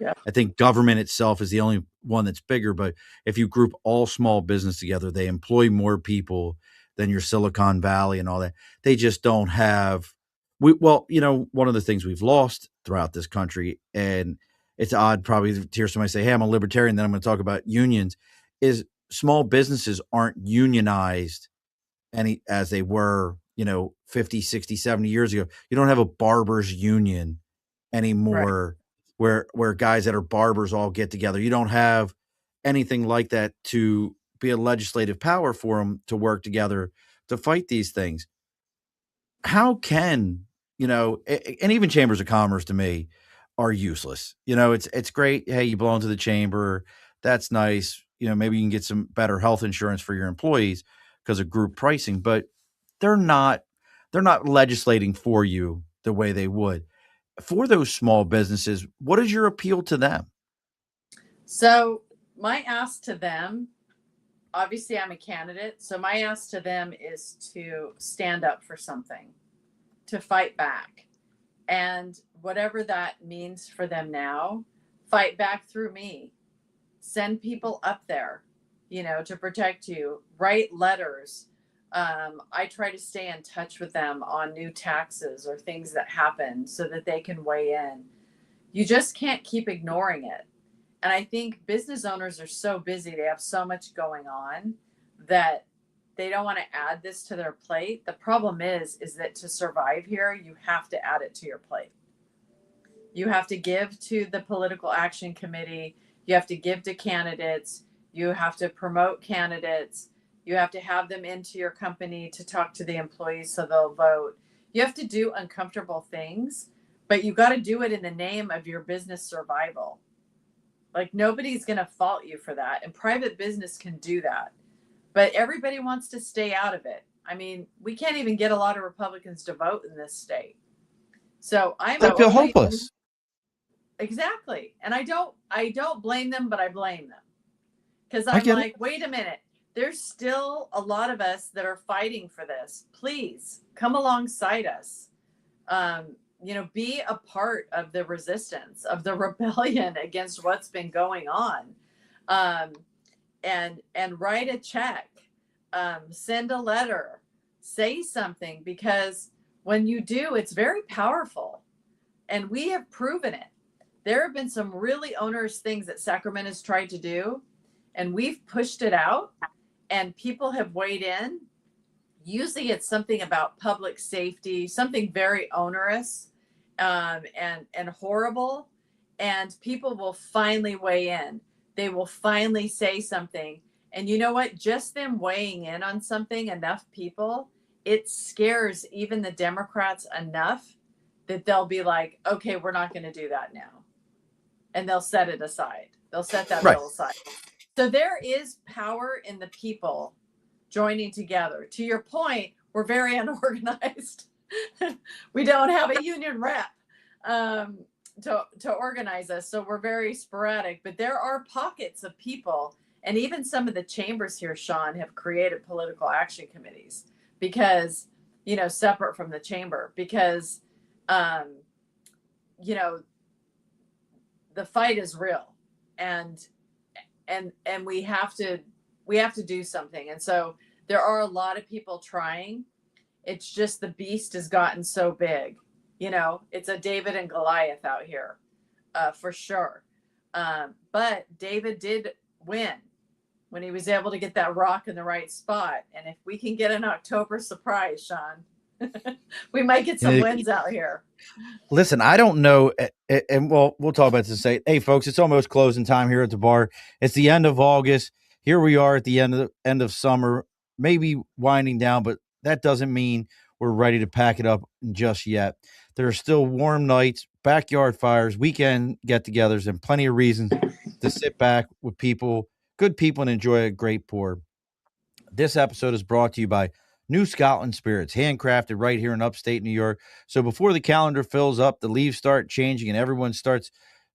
Yeah. I think government itself is the only one that's bigger, but if you group all small business together, they employ more people than your Silicon Valley and all that. They just don't have one of the things we've lost throughout this country, and it's odd probably to hear somebody say, "Hey, I'm a libertarian," then I'm going to talk about unions, is small businesses aren't unionized any as they were, 50, 60, 70 years ago. You don't have a barbers union Right. anymore where guys that are barbers all get together. You don't have anything like that to be a legislative power for them to work together to fight these things. How can, and even chambers of commerce to me are useless. It's great. Hey, you belong to the chamber. That's nice. Maybe you can get some better health insurance for your employees because of group pricing, but they're not they're not legislating for you the way they would. For those small businesses, what is your appeal to them? So my ask to them, obviously I'm a candidate, so my ask to them is to stand up for something, to fight back. And whatever that means for them now, fight back through me. Send people up there, to protect you. Write letters. I try to stay in touch with them on new taxes or things that happen so that they can weigh in. You just can't keep ignoring it. And I think business owners are so busy, they have so much going on that they don't want to add this to their plate. The problem is that to survive here, you have to add it to your plate. You have to give to the political action committee, you have to give to candidates, you have to promote candidates, you have to have them into your company to talk to the employees so they'll vote. You have to do uncomfortable things, but you got to do it in the name of your business survival. Like nobody's going to fault you for that. And private business can do that. But everybody wants to stay out of it. I mean, we can't even get a lot of Republicans to vote in this state. So I'm They feel only hopeless. exactly. And I don't blame them, but I blame them. Because I I'm get it. like, wait a minute. There's still a lot of us that are fighting for this. Please come alongside us. Be a part of the resistance, of the rebellion against what's been going on. Um, and write a check, send a letter, say something, because when you do, it's very powerful. And we have proven it. There have been some really onerous things that Sacramento's tried to do, and we've pushed it out, and people have weighed in. Usually it's something about public safety, something very onerous, and horrible, and people will finally weigh in. They will finally say something. And you know what? Just them weighing in on something, enough people, it scares even the Democrats enough that they'll be like, okay, we're not going to do that now. And they'll set it aside. They'll set that Right. bill aside. So there is power in the people joining together. To your point, we're very unorganized. We don't have a union rep to organize us, so we're very sporadic. But there are pockets of people, and even some of the chambers here, Sean, have created political action committees because separate from the chamber, because um, you know the fight is real, and we have to do something. And so there are a lot of people trying. It's just the beast has gotten so big. It's a David and Goliath out here, for sure. But David did win when he was able to get that rock in the right spot. And if we can get an October surprise, Sean, we might get some wins out here. Listen, I don't know, and we'll talk about this and say, hey, folks, it's almost closing time here at the bar. It's the end of August. Here we are at the end of summer, maybe winding down, but that doesn't mean we're ready to pack it up just yet. There are still warm nights, backyard fires, weekend get-togethers, and plenty of reasons to sit back with people, good people, and enjoy a great pour. This episode is brought to you by New Scotland Spirits, handcrafted right here in upstate New York. So before the calendar fills up, the leaves start changing, and everyone starts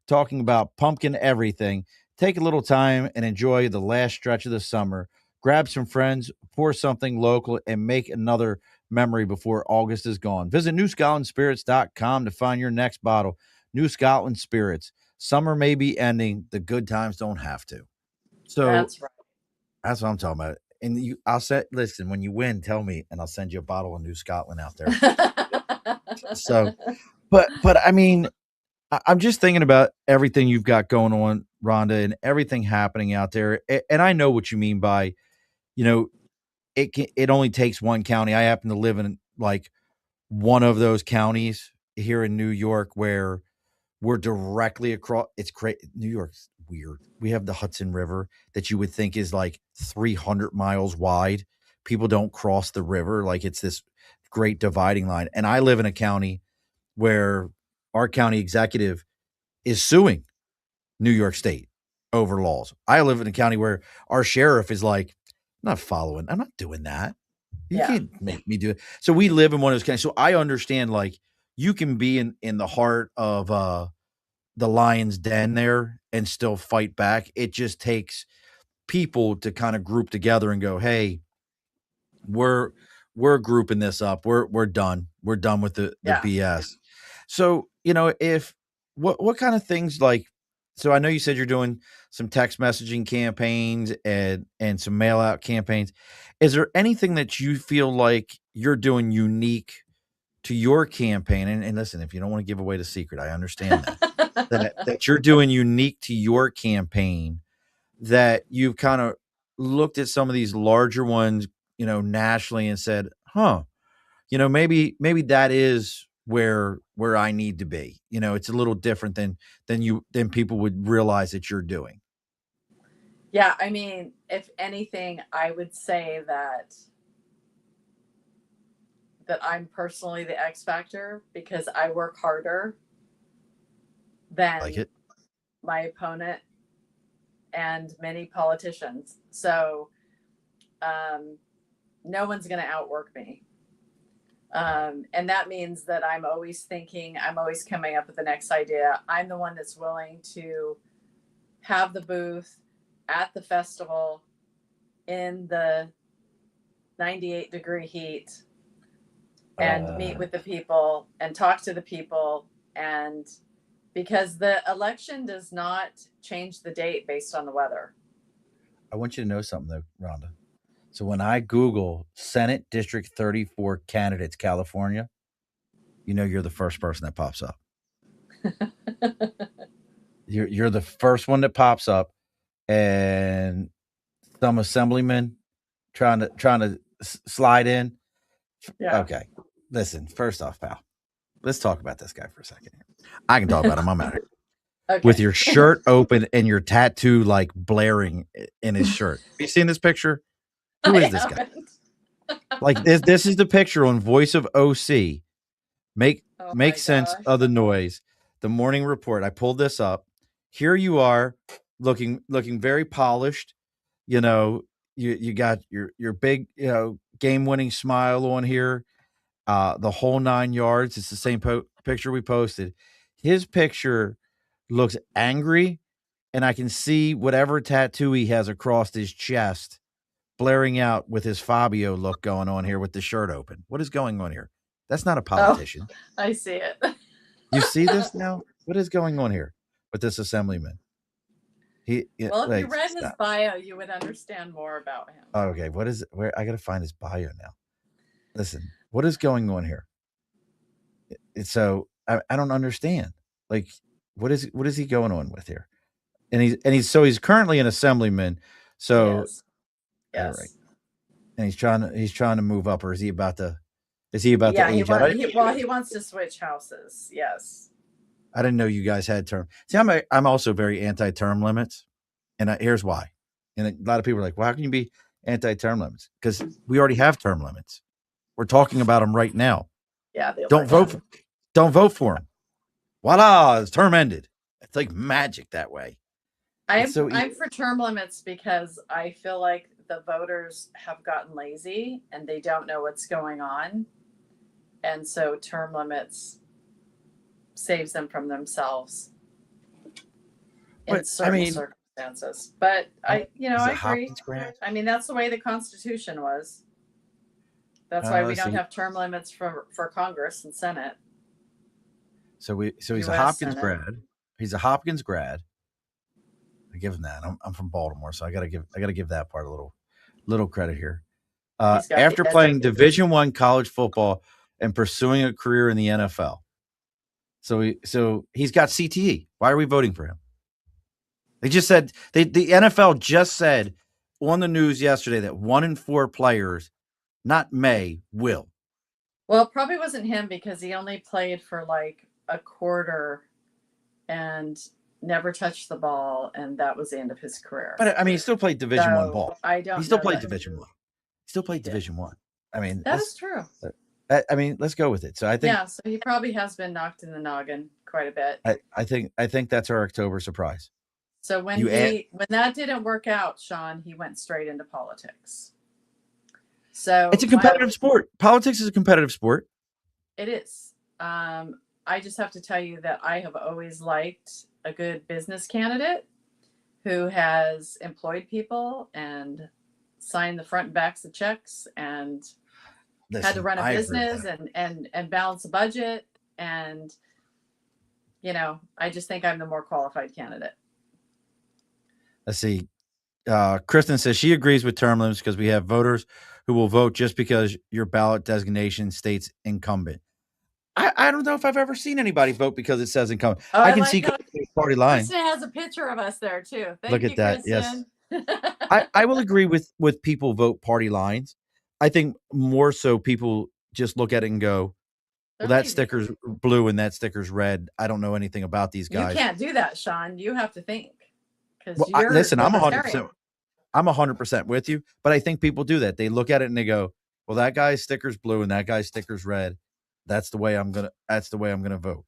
talking about pumpkin everything, take a little time and enjoy the last stretch of the summer. Grab some friends, pour something local, and make another memory before August is gone. Visit newscotlandspirits.com to find your next bottle. New Scotland Spirits. Summer may be ending. The good times don't have to. So That's right. that's what I'm talking about. And I'll say, listen, when you win, tell me, and I'll send you a bottle of New Scotland out there. So, but I mean, I'm just thinking about everything you've got going on, Rhonda, and everything happening out there. And I know what you mean by, you know, it only takes one county. I happen to live in like one of those counties here in New York where we're directly across. It's great. New York's weird. We have the Hudson River that you would think is like 300 miles wide. People don't cross the river. Like it's this great dividing line. And I live in a county where our county executive is suing New York State over laws. I live in a county where our sheriff is like, I'm not doing that. You Yeah. can't make me do it. So we live in one of those counties. So I understand like you can be in the heart of the lion's den there and still fight back. It just takes people to kind of group together and go, hey, we're we're grouping this up. We're done. We're done with the Yeah. BS. So, if what kind of things like so I know you said you're doing some text messaging campaigns and some mail out campaigns. Is there anything that you feel like you're doing unique to your campaign? And listen, if you don't want to give away the secret, I understand that. That you're doing unique to your campaign that you've kind of looked at some of these larger ones, nationally and said, huh, maybe that is where I need to be. It's a little different than people would realize that you're doing. Yeah, I mean, if anything, I would say that I'm personally the X factor because I work harder Like than it. my opponent and many politicians. So no one's going to outwork me. And that means that I'm always thinking, I'm always coming up with the next idea. I'm the one that's willing to have the booth at the festival in the 98-degree heat and meet with the people and talk to the people. And because the election does not change the date based on the weather. I want you to know something though, Rhonda. So when I Google Senate District 34 candidates, California, you're the first person that pops up. You're the first one that pops up, and some assemblyman trying to slide in. Yeah. Okay, listen. First off, pal, let's talk about this guy for a second. I can talk about him. I'm out here Okay. with your shirt open and your tattoo like blaring in his shirt. Have you seen this picture? Who is this guy? Like this is the picture on Voice of OC. Make sense of the noise. The morning report. I pulled this up. Here you are, looking very polished. You got your big game winning smile on here. The whole 9 yards. It's the same picture we posted. His picture looks angry, and I can see whatever tattoo he has across his chest blaring out with his Fabio look going on here with the shirt open. What is going on here? That's not a politician. Oh, I see it. You see this now? What is going on here with this assemblyman? If you read his bio, you would understand more about him. Okay, where I got to find his bio now. Listen, what is going on here? So I don't understand. Like, what is he going on with here? And he's currently an assemblyman. So yes. All right. And he's trying to move up, or is he about to age out? He wants to switch houses. Yes. I didn't know you guys had term. See, I'm also very anti-term limits, and here's why. And a lot of people are like, "Well, how can you be anti-term limits?" Because we already have term limits. We're talking about them right now. Yeah. Don't vote for them. Voila, his term ended. It's like magic that way. It's I'm so easy. I'm for term limits because I feel like the voters have gotten lazy and they don't know what's going on. And so term limits saves them from themselves in But I certain mean, circumstances. But is I it agree. Hopkins grad? I mean, that's the way the Constitution was. That's why we Let's don't see. have term limits for Congress and Senate, So he's a U.S. Hopkins Senate. grad. He's a Hopkins grad. I give him that. I'm from Baltimore, so I gotta give that part a little credit here. He's got the After playing education. Division I college football and pursuing a career in the NFL, so he's got CTE. Why are we voting for him? They just said the NFL just said on the news yesterday that 1 in 4 players, not may, will. Well, it probably wasn't him because he only played for like a quarter and never touched the ball, and that was the end of his career. But I mean, he still played Division I So ball. I He don't still know played that. Division I. He still played Division I. I mean, That is true. I mean, let's go with it. So I think, Yeah, so he probably has been knocked in the noggin quite a bit. I think that's our October surprise. So when when that didn't work out, Sean, he went straight into politics. So it's a competitive sport. Politics is a competitive sport. It is. I just have to tell you that I have always liked a good business candidate who has employed people and signed the front and backs of checks and had to run a business and balance a budget. And, I just think I'm the more qualified candidate. Let's see. Kristen says she agrees with term limits because we have voters who will vote just because your ballot designation states incumbent. I don't know if I've ever seen anybody vote because it says incumbent. Oh, I can see party line. Kristen has a picture of us there too. Look at that. Kristen. Yes. I will agree with people vote party lines. I think more so people just look at it and go, well, that sticker's blue and that sticker's red. I don't know anything about these guys. You can't do that, Sean. You have to think. Well, listen, I'm 100%. I'm 100% with you, but I think people do that. They look at it and they go, well, that guy's sticker's blue and that guy's sticker's red. That's the way I'm going to vote.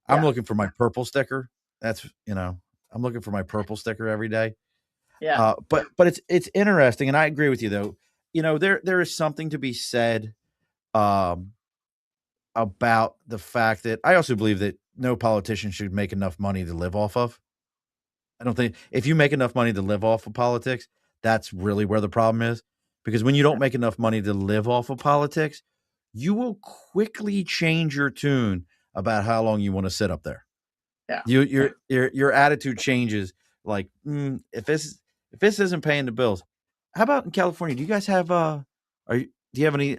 Yeah. I'm looking for my purple sticker. That's, I'm looking for my purple sticker every day. Yeah. But it's interesting. And I agree with you though. There is something to be said, about the fact that I also believe that no politician should make enough money to live off of. I don't think if you make enough money to live off of politics, that's really where the problem is. Because when you don't make enough money to live off of politics, you will quickly change your tune about how long you want to sit up there. Yeah. Your attitude changes. Like, if this isn't paying the bills, how about in California? Do you guys have do you have any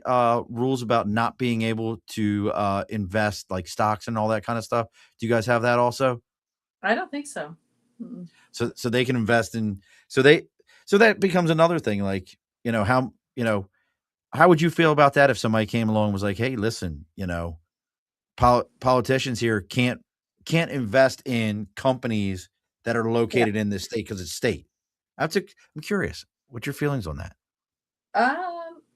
rules about not being able to invest like stocks and all that kind of stuff? Do you guys have that also? I don't think so. So they can invest in so that becomes another thing. Like, how would you feel about that if somebody came along and was like, hey, listen, politicians here can't invest in companies that are located in this state because it's state. I'm curious what's your feelings on that.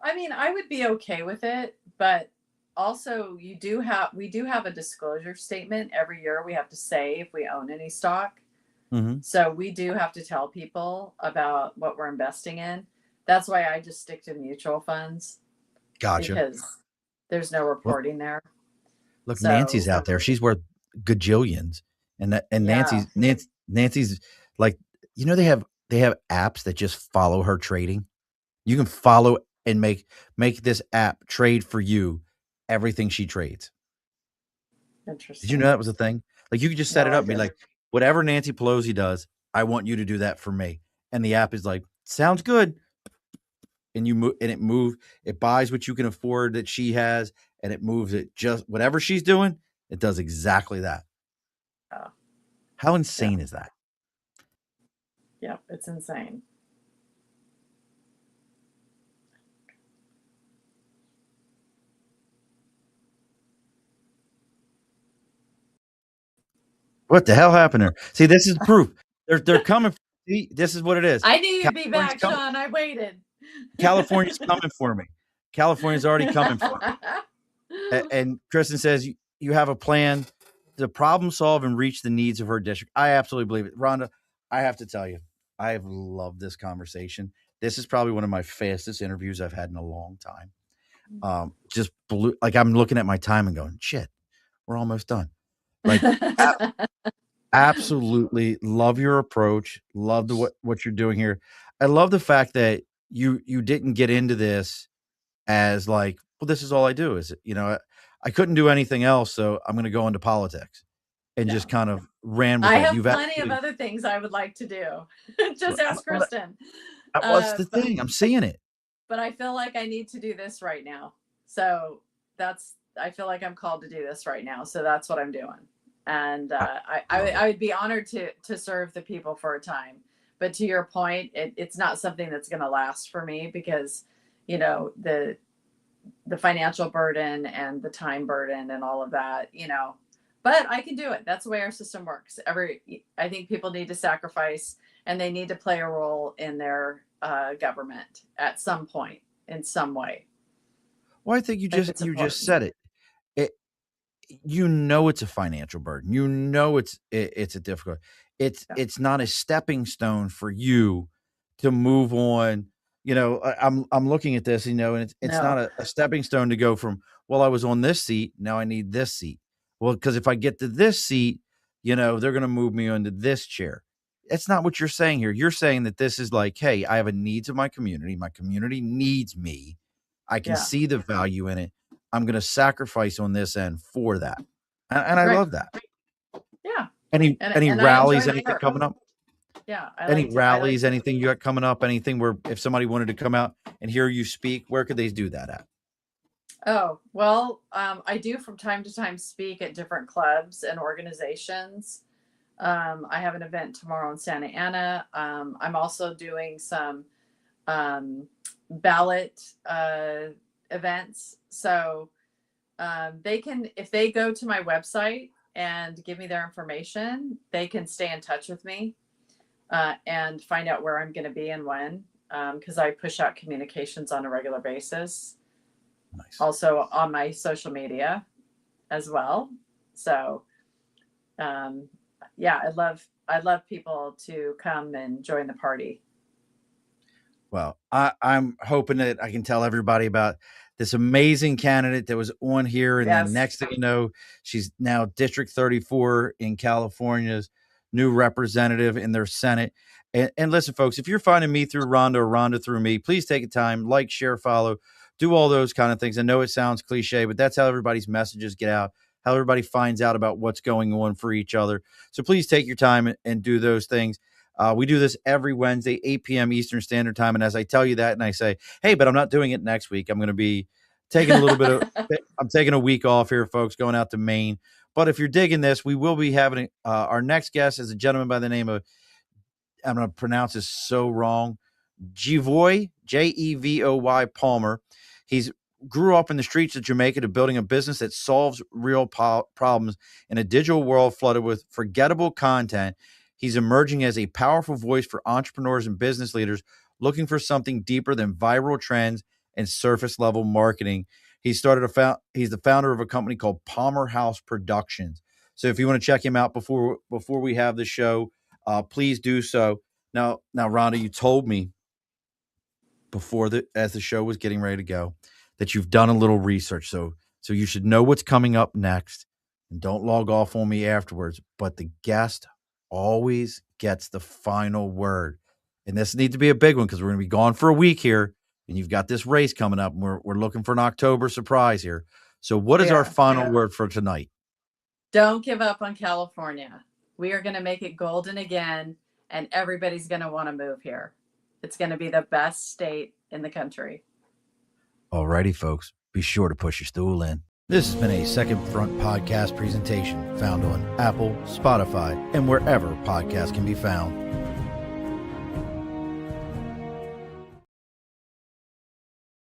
I mean, I would be okay with it, but also we do have a disclosure statement every year. We have to say if we own any stock. Mm-hmm. So we do have to tell people about what we're investing in. That's why I just stick to mutual funds. Gotcha. Because there's no reporting there. Look, Nancy's out there. She's worth gajillions. And Nancy's like, they have apps that just follow her trading. You can follow and make this app trade for you everything she trades. Interesting. Did you know that was a thing? Like you could just set it up and be like, whatever Nancy Pelosi does, I want you to do that for me. And the app is like, sounds good. And you move, and it buys what you can afford that she has, and it moves it just whatever she's doing, it does exactly that. Oh. How insane is that? Yeah, it's insane. What the hell happened there? See, this is proof. They're coming. See, this is what it is. I knew you'd be back, Sean. I waited. California's coming for me. California's already coming for me. And Kristen says you have a plan to problem solve and reach the needs of her district. I absolutely believe it. Rhonda, I have to tell you, I have loved this conversation. This is probably one of my fastest interviews I've had in a long time. Just blew, like I'm looking at my time and going, shit, we're almost done. Like absolutely love your approach. Love what you're doing here. I love the fact that you didn't get into this as like, well, this is all I do. Is it, I couldn't do anything else, so I'm going to go into politics and just kind of ran with I that. have plenty of other things I would like to do. Just ask Kristen. What's the thing? I'm seeing it. But I feel like I need to do this right now. So I feel like I'm called to do this right now. So that's what I'm doing. And I would be honored to serve the people for a time. But to your point, it's not something that's going to last for me because, the financial burden and the time burden and all of that, but I can do it. That's the way our system works. I think people need to sacrifice and they need to play a role in their government at some point in some way. Well, I think you just said it. It's a financial burden. It's a difficult. It's not a stepping stone for you to move on. I'm looking at this, and it's not a stepping stone to go from, well, I was on this seat, now I need this seat. Well, because if I get to this seat, they're going to move me onto this chair. That's not what you're saying here. You're saying that this is like, hey, I have a needs of my community. My community needs me. I can see the value in it. I'm going to sacrifice on this end for that. And I love that. Yeah. Any rallies, anything coming up? Yeah. Rallies, anything you got coming up? Anything where if somebody wanted to come out and hear you speak, where could they do that at? Oh, well, I do from time to time speak at different clubs and organizations. I have an event tomorrow in Santa Ana. I'm also doing some ballot events. So they can, if they go to my website and give me their information, they can stay in touch with me and find out where I'm going to be and when, because I push out communications on a regular basis. Nice. Also on my social media as well. So I'd love people to come and join the party. Well, I'm hoping that I can tell everybody about this amazing candidate that was on here. And then next thing you know, she's now District 34 in California's new representative in their Senate. And listen, folks, if you're finding me through Rhonda or Rhonda through me, please take a time, like, share, follow, do all those kind of things. I know it sounds cliche, but that's how everybody's messages get out, how everybody finds out about what's going on for each other. So please take your time and do those things. We do this every Wednesday, 8 p.m. Eastern Standard Time. And as I tell you that, and I say, hey, but I'm not doing it next week. I'm going to be taking a little bit of, I'm taking a week off here, folks, going out to Maine. But if you're digging this, we will be having our next guest is a gentleman by the name of, I'm going to pronounce this so wrong, Jevoy, Jevoy Palmer. He's grew up in the streets of Jamaica to building a business that solves real problems in a digital world flooded with forgettable content. He's emerging as a powerful voice for entrepreneurs and business leaders looking for something deeper than viral trends and surface level marketing. He's the founder of a company called Palmer House Productions. So if you want to check him out before we have the show, please do so. Now, Rhonda, you told me as the show was getting ready to go that you've done a little research. So you should know what's coming up next, and don't log off on me afterwards. But the guest always gets the final word. And this needs to be a big one because we're going to be gone for a week here, and you've got this race coming up, and we're looking for an October surprise here. So what is our final word for tonight? Don't give up on California. We are going to make it golden again, and everybody's going to want to move here. It's going to be the best state in the country. All righty, folks. Be sure to push your stool in. This has been a Second Front podcast presentation found on Apple, Spotify, and wherever podcasts can be found.